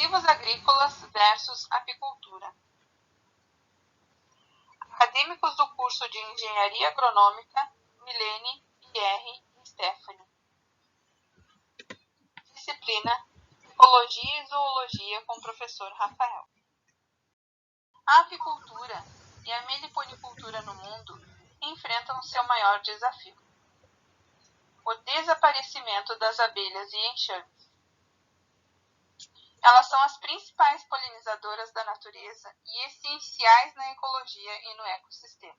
defensivos agrícolas versus apicultura. Acadêmicos do curso de Engenharia Agronômica, Milene, Pierre e Stephanie. Disciplina Ecologia e Zoologia com o professor Rafael. A apicultura e a meliponicultura no mundo enfrentam seu maior desafio: o desaparecimento das abelhas e enxames. Elas são as principais polinizadoras da natureza e essenciais na ecologia e no ecossistema.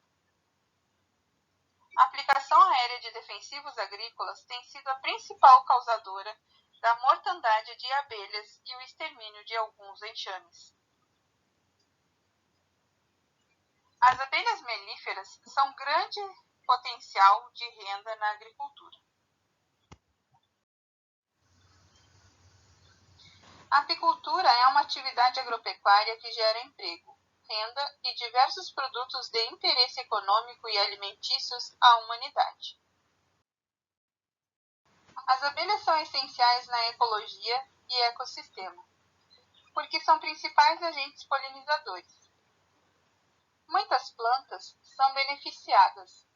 A aplicação aérea de defensivos agrícolas tem sido a principal causadora da mortandade de abelhas e o extermínio de alguns enxames. As abelhas melíferas são grande potencial de renda na agricultura. A apicultura é uma atividade agropecuária que gera emprego, renda e diversos produtos de interesse econômico e alimentícios à humanidade. As abelhas são essenciais na ecologia e ecossistema, porque são principais agentes polinizadores. Muitas plantas são beneficiadas.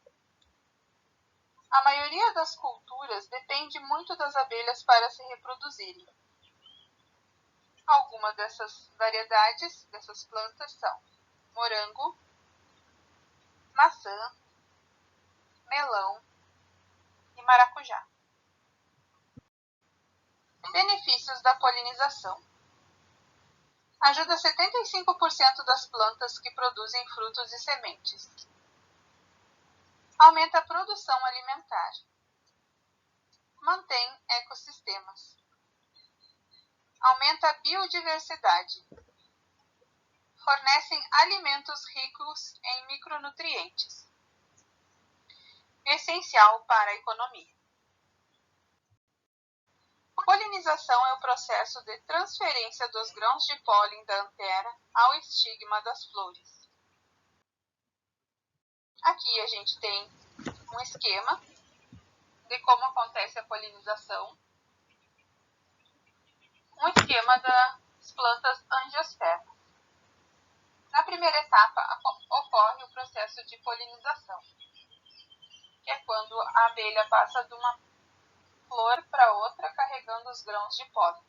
A maioria das culturas depende muito das abelhas para se reproduzirem. Algumas dessas variedades dessas plantas são morango, maçã, melão e maracujá. Benefícios da polinização: ajuda 75% das plantas que produzem frutos e sementes. Aumenta a produção alimentar. Mantém ecossistemas. Aumenta a biodiversidade. Fornecem alimentos ricos em micronutrientes. Essencial para a economia. Polinização é o processo de transferência dos grãos de pólen da antera ao estigma das flores. Aqui a gente tem um esquema de como acontece a polinização. Um esquema das plantas angiospermas. Na primeira etapa ocorre o processo de polinização, que é quando a abelha passa de uma flor para outra carregando os grãos de pólen.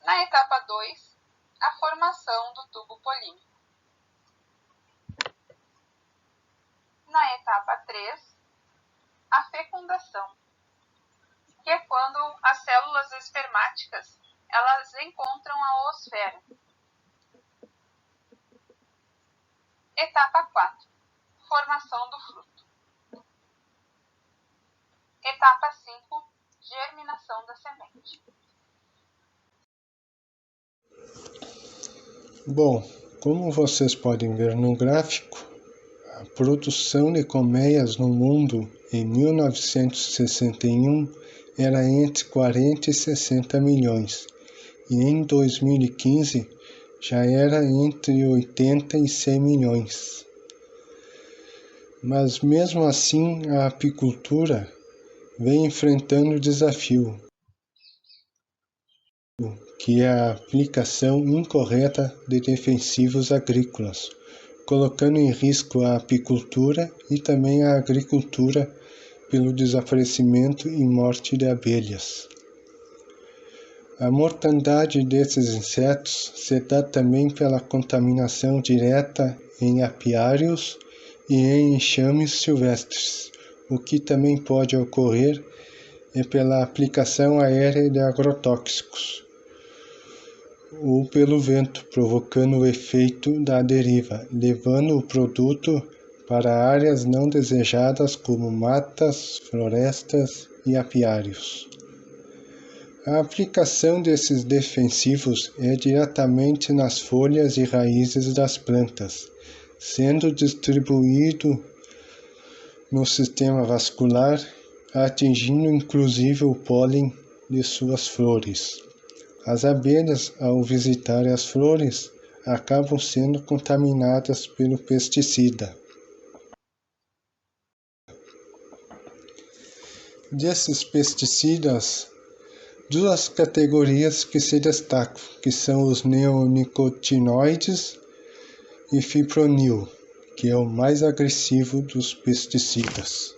Na etapa 2, a formação do tubo polínico. Na etapa 3, a fecundação, que é quando as células espermáticas elas encontram a oosfera. Etapa 4, formação do fruto. Etapa 5, germinação da semente. Bom, como vocês podem ver no gráfico, a produção de colmeias no mundo em 1961 era entre 40 e 60 milhões e em 2015 já era entre 80 e 100 milhões. Mas mesmo assim a apicultura vem enfrentando o desafio, que é a aplicação incorreta de defensivos agrícolas, colocando em risco a apicultura e também a agricultura pelo desaparecimento e morte de abelhas. A mortandade desses insetos se dá também pela contaminação direta em apiários e em enxames silvestres. O que também pode ocorrer é pela aplicação aérea de agrotóxicos ou pelo vento, provocando o efeito da deriva, levando o produto para áreas não desejadas como matas, florestas e apiários. A aplicação desses defensivos é diretamente nas folhas e raízes das plantas, sendo distribuído no sistema vascular, atingindo inclusive o pólen de suas flores. As abelhas, ao visitarem as flores, acabam sendo contaminadas pelo pesticida. Desses pesticidas, Duas categorias que se destacam, que são os neonicotinoides e fipronil, que é o mais agressivo dos pesticidas.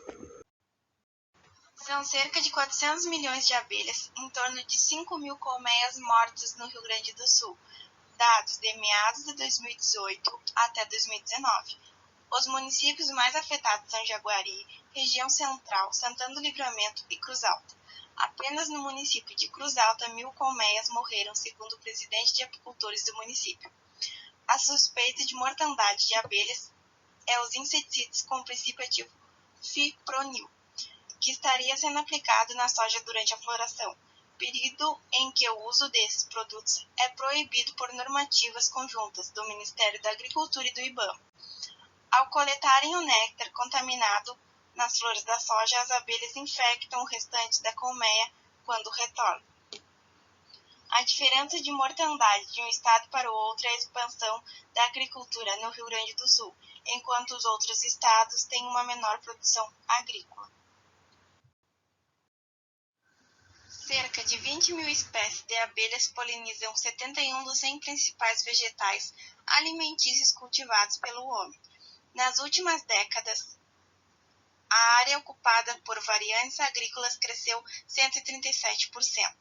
São cerca de 400 milhões de abelhas, em torno de 5.000 colmeias mortas no Rio Grande do Sul, dados de meados de 2018 até 2019. Os municípios mais afetados são Jaguari, região central, Santana do Livramento e Cruz Alta. Apenas no município de Cruz Alta, 1.000 colmeias morreram, segundo o presidente de apicultores do município. A suspeita de mortandade de abelhas é os inseticidas com o princípio ativo fipronil, que estaria sendo aplicado na soja durante a floração, período em que o uso desses produtos é proibido por normativas conjuntas do Ministério da Agricultura e do IBAMA. Ao coletarem o néctar contaminado nas flores da soja, as abelhas infectam o restante da colmeia quando retornam. A diferença de mortandade de um estado para o outro é a expansão da agricultura no Rio Grande do Sul, enquanto os outros estados têm uma menor produção agrícola. Cerca de 20.000 espécies de abelhas polinizam 71 dos 100 principais vegetais alimentícios cultivados pelo homem. Nas últimas décadas, a área ocupada por variantes agrícolas cresceu 137%.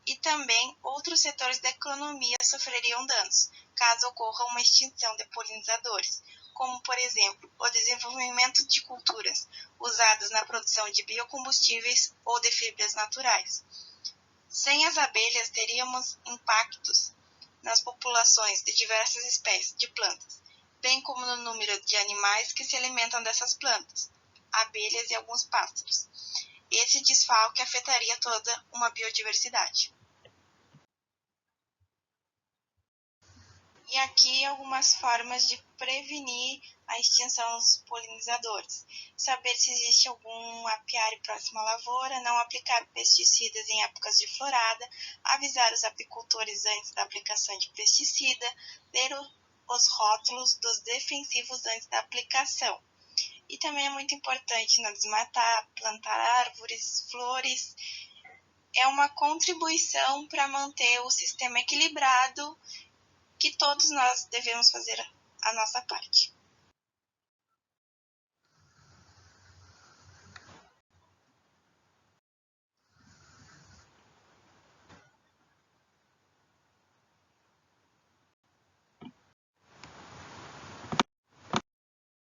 E também outros setores da economia sofreriam danos, caso ocorra uma extinção de polinizadores, como, por exemplo, o desenvolvimento de culturas usadas na produção de biocombustíveis ou de fibras naturais. Sem as abelhas, teríamos impactos nas populações de diversas espécies de plantas, bem como no número de animais que se alimentam dessas plantas, abelhas e alguns pássaros. Esse desfalque afetaria toda uma biodiversidade. E aqui algumas formas de prevenir a extinção dos polinizadores. Saber se existe algum apiário próximo à lavoura, não aplicar pesticidas em épocas de florada, avisar os apicultores antes da aplicação de pesticida, ler os rótulos dos defensivos antes da aplicação. E também é muito importante não desmatar, plantar árvores, flores. É uma contribuição para manter o sistema equilibrado, que todos nós devemos fazer a nossa parte.